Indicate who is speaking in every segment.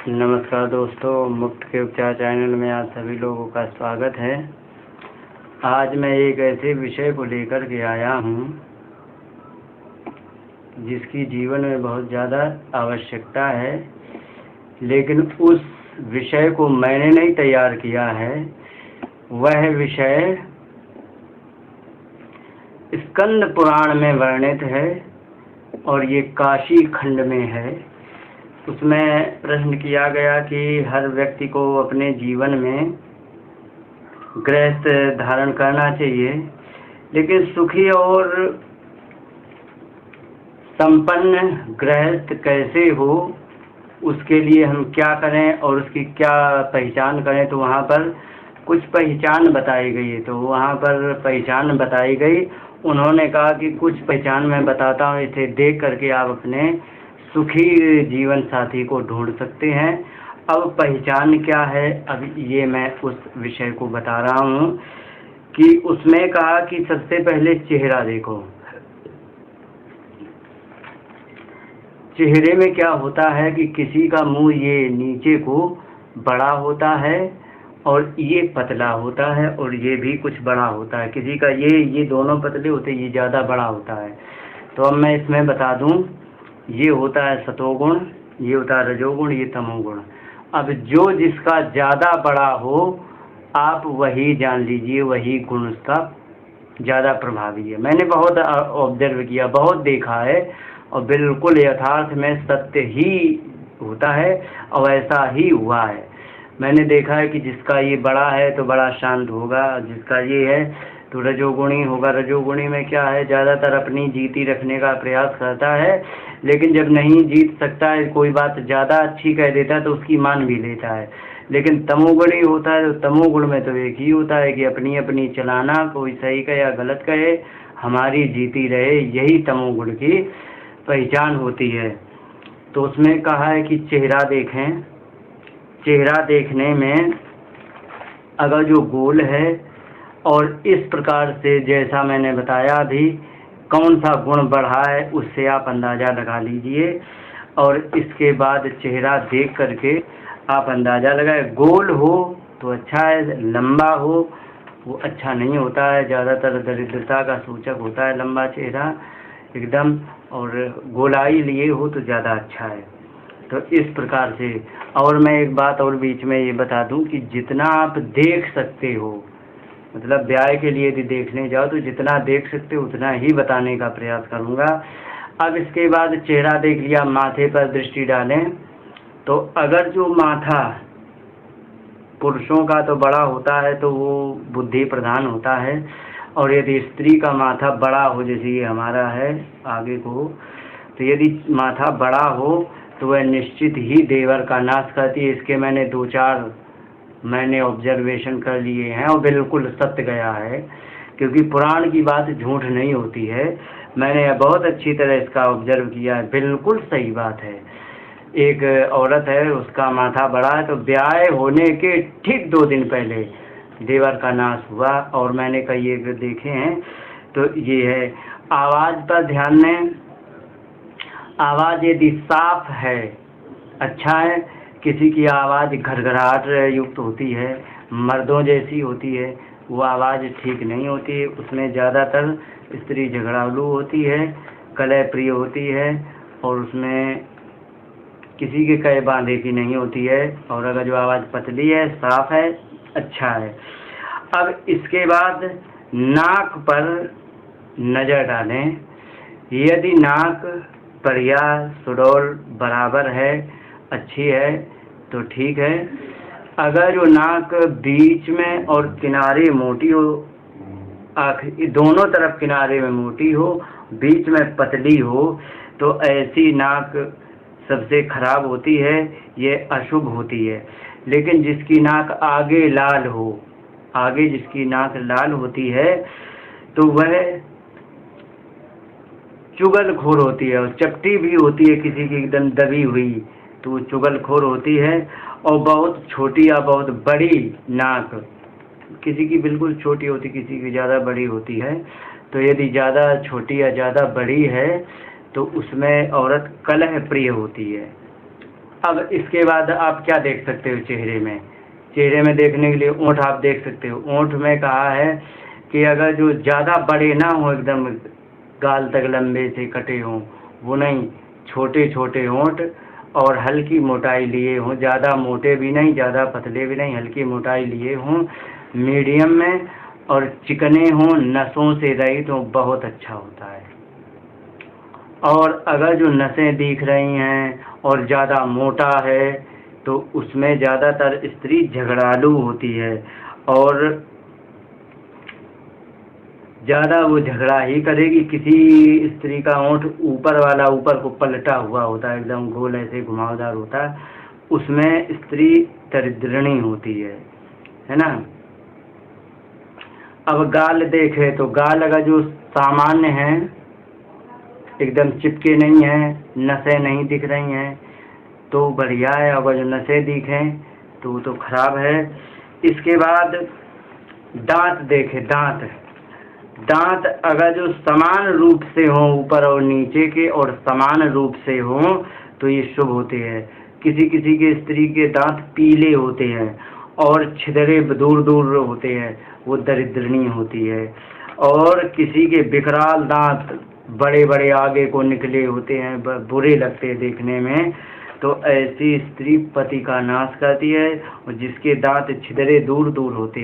Speaker 1: नमस्कार दोस्तों, मुफ्त के उपचार चैनल में आप सभी लोगों का स्वागत है। आज मैं एक ऐसे विषय को लेकर के आया हूँ जिसकी जीवन में बहुत ज़्यादा आवश्यकता है, लेकिन उस विषय को मैंने नहीं तैयार किया है। वह विषय स्कंद पुराण में वर्णित है और ये काशी खंड में है। उसमें प्रश्न किया गया कि हर व्यक्ति को अपने जीवन में गृहस्थ धारण करना चाहिए, लेकिन सुखी और संपन्न गृहस्थ कैसे हो, उसके लिए हम क्या करें और उसकी क्या पहचान करें। तो वहाँ पर कुछ पहचान बताई गई है। तो वहाँ पर पहचान बताई गई। उन्होंने कहा कि कुछ पहचान मैं बताता हूँ, इसे देख करके आप अपने सुखी जीवन साथी को ढूंढ सकते हैं। अब पहचान क्या है, अब ये मैं उस विषय को बता रहा हूँ कि उसमें कहा कि सबसे पहले चेहरा देखो। चेहरे में क्या होता है कि किसी का मुंह ये नीचे को बड़ा होता है और ये पतला होता है, और ये भी कुछ बड़ा होता है। किसी का ये दोनों पतले होते हैं, ये ज़्यादा बड़ा होता है। तो अब मैं इसमें बता दूं, ये होता है सतोगुण, ये होता है रजोगुण, ये तमोगुण। अब जो जिसका ज़्यादा बड़ा हो, आप वही जान लीजिए, वही गुण उसका ज़्यादा प्रभावी है। मैंने बहुत ऑब्जर्व किया, बहुत देखा है, और बिल्कुल यथार्थ में सत्य ही होता है और ऐसा ही हुआ है। मैंने देखा है कि जिसका ये बड़ा है तो बड़ा शांत होगा, जिसका ये है तो रजोगुणी होगा। रजोगुणी में क्या है, ज़्यादातर अपनी जीती रखने का प्रयास करता है, लेकिन जब नहीं जीत सकता है, कोई बात ज़्यादा अच्छी कह देता है तो उसकी मान भी लेता है। लेकिन तमोगुणी होता है तो तमोगुण में तो एक ही होता है कि अपनी अपनी चलाना, कोई सही कहे या गलत कहे, हमारी जीती रहे, यही तमोगुण की पहचान होती है। तो उसमें कहा है कि चेहरा देखें। चेहरा देखने में अगर जो गोल है और इस प्रकार से जैसा मैंने बताया अभी, कौन सा गुण बढ़ा है उससे आप अंदाज़ा लगा लीजिए, और इसके बाद चेहरा देख करके आप अंदाज़ा लगाए। गोल हो तो अच्छा है, लंबा हो वो अच्छा नहीं होता है, ज़्यादातर दरिद्रता का सूचक होता है लंबा चेहरा एकदम, और गोलाई लिए हो तो ज़्यादा अच्छा है। तो इस प्रकार से, और मैं एक बात और बीच में ये बता दूं कि जितना आप देख सकते हो, मतलब ब्याह के लिए यदि देखने जाओ तो जितना देख सकते हो उतना ही बताने का प्रयास करूँगा। अब इसके बाद चेहरा देख लिया, माथे पर दृष्टि डालें। तो अगर जो माथा पुरुषों का तो बड़ा होता है तो वो बुद्धि प्रधान होता है, और यदि स्त्री का माथा बड़ा हो, जैसे ये हमारा है आगे को, तो यदि माथा बड़ा हो तो वह निश्चित ही देवर का नाश करती है। इसके मैंने 2-4 मैंने ऑब्जर्वेशन कर लिए हैं और बिल्कुल सत्य गया है, क्योंकि पुराण की बात झूठ नहीं होती है। मैंने बहुत अच्छी तरह इसका ऑब्जर्व किया है, बिल्कुल सही बात है। एक औरत है, उसका माथा बड़ा है, तो ब्याह होने के ठीक 2 दिन पहले देवर का नाश हुआ, और मैंने कई एक देखे हैं। तो ये है। आवाज़ पर ध्यान दें। आवाज़ यदि साफ है, अच्छा है। किसी की आवाज़ घरघराहट युक्त होती है, मर्दों जैसी होती है, वो आवाज़ ठीक नहीं होती है। उसमें ज़्यादातर स्त्री झगड़ालू होती है, कलह प्रिय होती है, और उसमें किसी के कहे बांधे की नहीं होती है। और अगर जो आवाज़ पतली है, साफ है, अच्छा है। अब इसके बाद नाक पर नज़र डालें। यदि नाक बढ़िया, सुडौल, बराबर है, अच्छी है तो ठीक है। अगर जो नाक बीच में और किनारे मोटी हो, दोनों तरफ किनारे में मोटी हो, बीच में पतली हो, तो ऐसी नाक सबसे खराब होती है, ये अशुभ होती है। लेकिन जिसकी नाक आगे लाल हो, आगे जिसकी नाक लाल होती है, तो वह चुगलखोर होती है, और चपटी भी होती है, किसी की एकदम दबी हुई तो वो चुगलखोर होती है। और बहुत छोटी या बहुत बड़ी नाक, किसी की बिल्कुल छोटी होती, किसी की ज़्यादा बड़ी होती है। तो यदि ज़्यादा छोटी या ज़्यादा बड़ी है तो उसमें औरत कलह प्रिय होती है। अब इसके बाद आप क्या देख सकते हो चेहरे में? चेहरे में देखने के लिए ओंठ आप देख सकते हो। ओंठ में कहा है कि अगर जो ज़्यादा बड़े ना हो, एकदम गाल तक लंबे से कटे हों, वो नहीं, छोटे छोटे होंठ और हल्की मोटाई लिए हों, ज़्यादा मोटे भी नहीं, ज़्यादा पतले भी नहीं, हल्की मोटाई लिए हों, मीडियम में, और चिकने हों, नसों से रहित हों, बहुत अच्छा होता है। और अगर जो नसें दिख रही हैं और ज़्यादा मोटा है तो उसमें ज़्यादातर स्त्री झगड़ालू होती है और ज़्यादा वो झगड़ा ही करेगी। किसी स्त्री का ओंठ ऊपर वाला ऊपर को पलटा हुआ होता है, एकदम गोल ऐसे घुमावदार होता है, उसमें स्त्री दरिद्रणी होती है ना। अब गाल देखे तो गाल अगर जो सामान्य हैं, एकदम चिपके नहीं हैं, नसें नहीं दिख रही हैं तो बढ़िया है। अगर जो नसें दिखें तो खराब है। इसके बाद दांत देखे, दांत अगर जो समान रूप से हों, ऊपर और नीचे के और समान रूप से हों तो ये शुभ होते हैं। किसी किसी के स्त्री के दांत पीले होते हैं और छिदरे दूर दूर होते हैं, वो दरिद्रनी होती है। और किसी के विकराल दांत बड़े बड़े आगे को निकले होते हैं, बुरे लगते हैं देखने में, तो ऐसी स्त्री पति का नाश करती है। और जिसके दांत छिदरे दूर दूर होते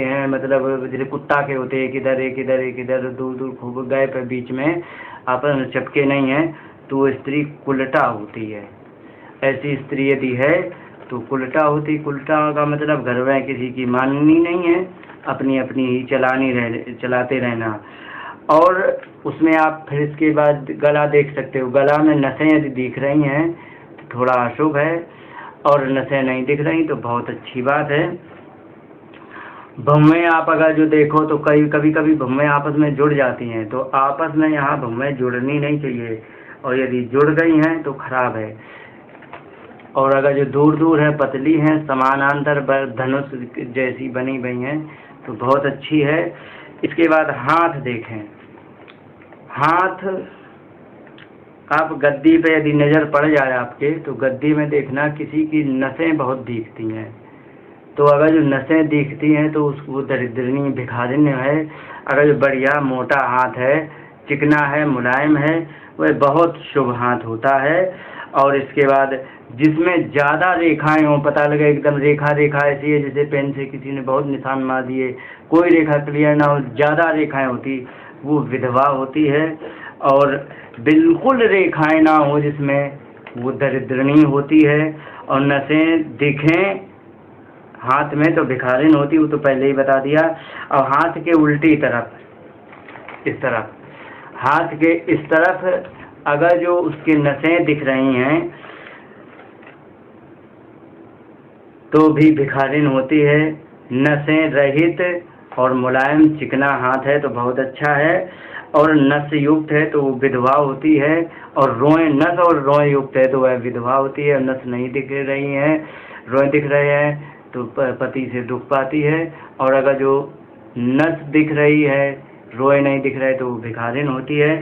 Speaker 1: हैं, मतलब जैसे कुत्ता के होते हैं, एक इधर एक इधर एक इधर, दूर दूर खूब गए पर बीच में आपस में चपके नहीं है, तो वो स्त्री कुलटा होती है। ऐसी स्त्री यदि है तो कुलटा होती। कुलटा का मतलब घर में किसी की माननी नहीं है, अपनी अपनी ही चलाते रहना। और उसमें आप फिर इसके बाद गला देख सकते हो। गला में नसें यदि दिख रही हैं तो थोड़ा अशुभ है, और नसें नहीं दिख रही तो बहुत अच्छी बात है। भौहें आप अगर जो देखो तो कभी कभी भौहें आपस में जुड़ जाती हैं, तो आपस में यहाँ भौहें जुड़नी नहीं चाहिए, और यदि जुड़ गई हैं तो खराब है। और अगर जो दूर दूर है, पतली हैं, समानांतर धनुष जैसी बनी हुई हैं तो बहुत अच्छी है। इसके बाद हाथ देखें। हाथ आप गद्दी पे यदि नज़र पड़ जाए आपके, तो गद्दी में देखना किसी की नसें बहुत दिखती हैं, तो अगर जो नसें दिखती हैं तो उसको दरिद्रनी भिखारिनी है। अगर जो बढ़िया मोटा हाथ है, चिकना है, मुलायम है, वह बहुत शुभ हाथ होता है। और इसके बाद जिसमें ज़्यादा रेखाएं हों, पता लगे एकदम रेखा ऐसी है जैसे पेन से किसी ने बहुत निशान मार दिए, कोई रेखा क्लियर ना हो, ज़्यादा रेखाएं होती, वो विधवा होती है। और बिल्कुल रेखाएं ना हो जिसमें, वो दरिद्रनी होती है। और नसें दिखें हाथ में तो भिखारिन होती, वो तो पहले ही बता दिया। और हाथ के उल्टी तरफ, इस तरफ, हाथ के इस तरफ अगर जो उसकी नसें दिख रही हैं तो भी भिखारिन होती है। नसें रहित और मुलायम चिकना हाथ है तो बहुत अच्छा है। और नस युक्त है तो वो विधवा होती है। और नस और रोए युक्त है तो वह विधवा होती है। नस नहीं दिख रही हैं, रोए दिख रहे हैं तो पति से दुख पाती है। और अगर जो नस दिख रही है, रोए नहीं दिख रहे तो वो भिखारिन होती है।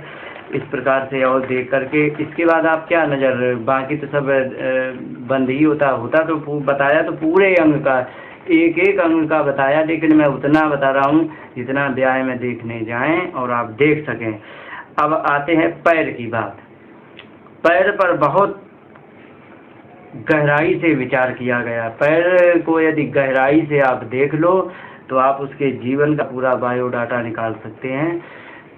Speaker 1: इस प्रकार से और देख करके इसके बाद आप क्या नज़र, बाकी तो सब बंद ही होता तो बताया, तो पूरे अंग का एक एक अंग का बताया, लेकिन मैं उतना बता रहा हूँ जितना व्यायाम में देखने जाएं और आप देख सकें। अब आते हैं पैर की बात। पैर पर बहुत गहराई से विचार किया गया। पैर को यदि गहराई से आप देख लो तो आप उसके जीवन का पूरा बायोडाटा निकाल सकते हैं।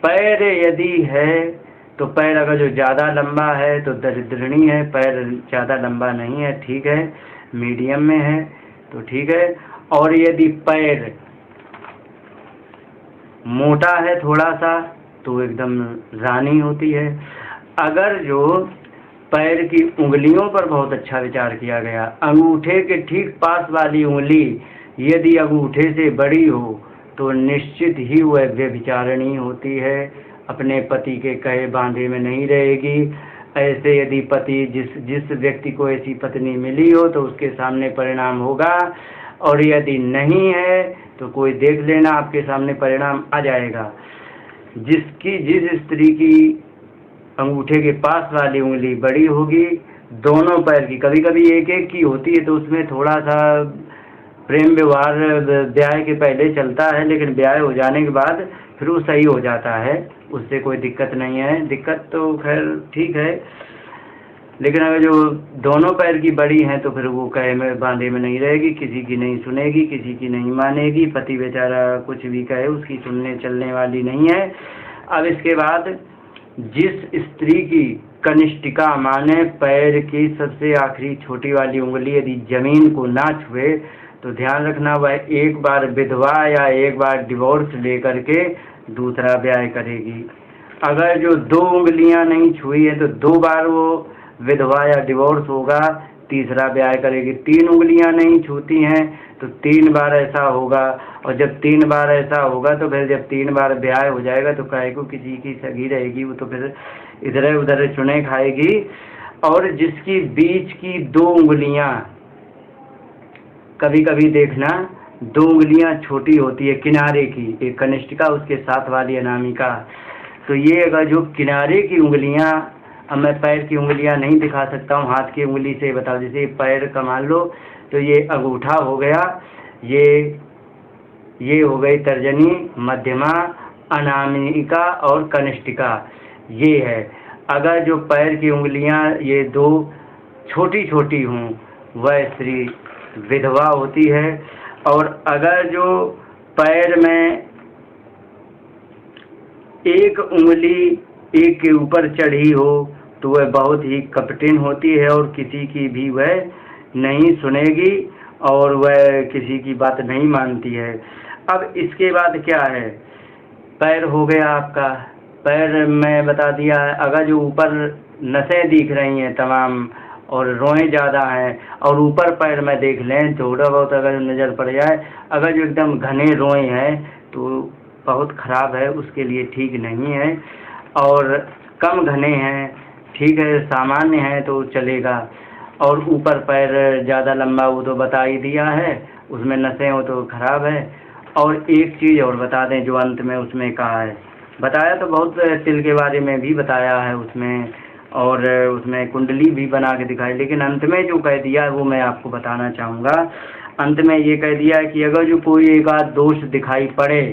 Speaker 1: पैर यदि है तो पैर अगर जो ज़्यादा लंबा है तो दरिद्रणी है, पैर ज़्यादा लंबा नहीं है, ठीक है, मीडियम में है तो ठीक है। और यदि पैर मोटा है थोड़ा सा तो एकदम रानी होती है। अगर जो पैर की उंगलियों पर बहुत अच्छा विचार किया गया, अंगूठे के ठीक पास वाली उंगली यदि अंगूठे से बड़ी हो तो निश्चित ही वह व्यभिचारिणी होती है, अपने पति के कहे बांधे में नहीं रहेगी। ऐसे यदि पति जिस व्यक्ति को ऐसी पत्नी मिली हो तो उसके सामने परिणाम होगा, और यदि नहीं है तो कोई देख लेना, आपके सामने परिणाम आ जाएगा। जिस स्त्री की अंगूठे के पास वाली उंगली बड़ी होगी दोनों पैर की, कभी कभी एक एक की होती है तो उसमें थोड़ा सा प्रेम व्यवहार ब्याह के पहले चलता है, लेकिन ब्याह हो जाने के बाद फिर वो सही हो जाता है, उससे कोई दिक्कत नहीं है। दिक्कत तो खैर ठीक है, लेकिन अगर जो दोनों पैर की बड़ी हैं तो फिर वो कहे में बांधे में नहीं रहेगी, किसी की नहीं सुनेगी, किसी की नहीं मानेगी, पति बेचारा कुछ भी कहे उसकी सुनने चलने वाली नहीं है। अब इसके बाद जिस स्त्री की कनिष्ठिका माने पैर की सबसे आखिरी छोटी वाली उंगली यदि जमीन को ना छुए तो ध्यान रखना वह एक बार विधवा या एक बार डिवोर्स लेकर के दूसरा ब्याह करेगी। अगर जो 2 उंगलियां नहीं छुई है तो 2 बार वो विधवा या डिवोर्स होगा, तीसरा ब्याह करेगी। 3 उंगलियां नहीं छूती हैं तो 3 बार ऐसा होगा, और जब 3 बार ऐसा होगा तो फिर जब 3 बार ब्याह हो जाएगा तो काहे को किसी की सगी रहेगी, वो तो फिर इधर उधर चुने खाएगी। और जिसकी बीच की 2 उंगलियां, कभी कभी देखना 2 उंगलियां छोटी होती है किनारे की, एक कनिष्ठिका उसके साथ वाली अनामिका, तो ये अगर जो किनारे की उंगलियां, अब मैं पैर की उंगलियां नहीं दिखा सकता हूँ, हाथ की उंगली से बताओ। जैसे पैर का मान लो तो ये अंगूठा हो गया, ये हो गई तर्जनी, मध्यमा, अनामिका और कनिष्ठिका, ये है। अगर जो पैर की उंगलियां ये 2 छोटी छोटी हों वह स्त्री विधवा होती है। और अगर जो पैर में एक उंगली एक के ऊपर चढ़ी हो तो वह बहुत ही कपटिन होती है और किसी की भी वह नहीं सुनेगी और वह किसी की बात नहीं मानती है। अब इसके बाद क्या है, पैर हो गया आपका, पैर में बता दिया है। अगर जो ऊपर नसें दिख रही हैं तमाम और रोएं ज़्यादा हैं और ऊपर पैर में देख लें थोड़ा बहुत अगर नज़र पड़ जाए, अगर जो एकदम घने रोएं हैं तो बहुत ख़राब है, उसके लिए ठीक नहीं है। और कम घने हैं ठीक है, सामान्य है तो चलेगा। और ऊपर पैर ज़्यादा लंबा वो तो बता ही दिया है, उसमें नसें हो तो ख़राब है। और एक चीज़ और बता दें जो अंत में उसमें कहा है, बताया तो बहुत तिल के बारे में भी बताया है उसमें, और उसमें कुंडली भी बना के दिखाई, लेकिन अंत में जो कह दिया है वो मैं आपको बताना चाहूँगा। अंत में ये कह दिया है कि अगर जो कोई एक आध दोष दिखाई पड़े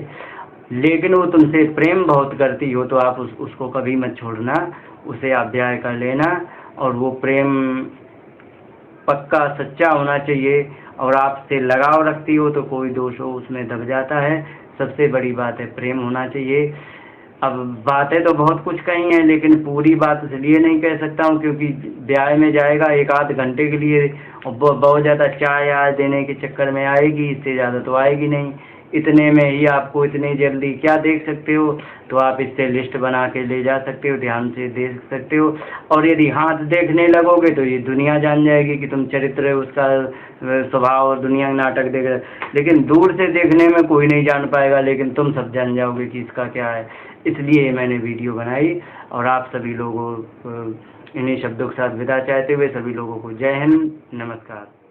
Speaker 1: लेकिन वो तुमसे प्रेम बहुत करती हो तो आप उसको कभी मत छोड़ना, उसे आप ब्याह कर लेना। और वो प्रेम पक्का सच्चा होना चाहिए और आपसे लगाव रखती हो तो कोई दोष हो उसमें दब जाता है। सबसे बड़ी बात है प्रेम होना चाहिए। अब बातें तो बहुत कुछ कही हैं लेकिन पूरी बात इसलिए नहीं कह सकता हूँ क्योंकि ब्याह में जाएगा 1 आध घंटे के लिए और बहुत ज़्यादा चाय आज देने के चक्कर में आएगी, इससे ज़्यादा तो आएगी नहीं। इतने में ही आपको इतनी जल्दी क्या देख सकते हो, तो आप इससे लिस्ट बना के ले जा सकते हो, ध्यान से देख सकते हो। और यदि हाथ देखने लगोगे तो ये दुनिया जान जाएगी कि तुम चरित्र उसका स्वभाव और दुनिया नाटक देख रहे, लेकिन दूर से देखने में कोई नहीं जान पाएगा, लेकिन तुम सब जान जाओगे कि इसका क्या है। इसलिए मैंने वीडियो बनाई और आप सभी लोगों इन्हीं शब्दों के साथ विदा चाहते हुए सभी लोगों को जय हिंद, नमस्कार।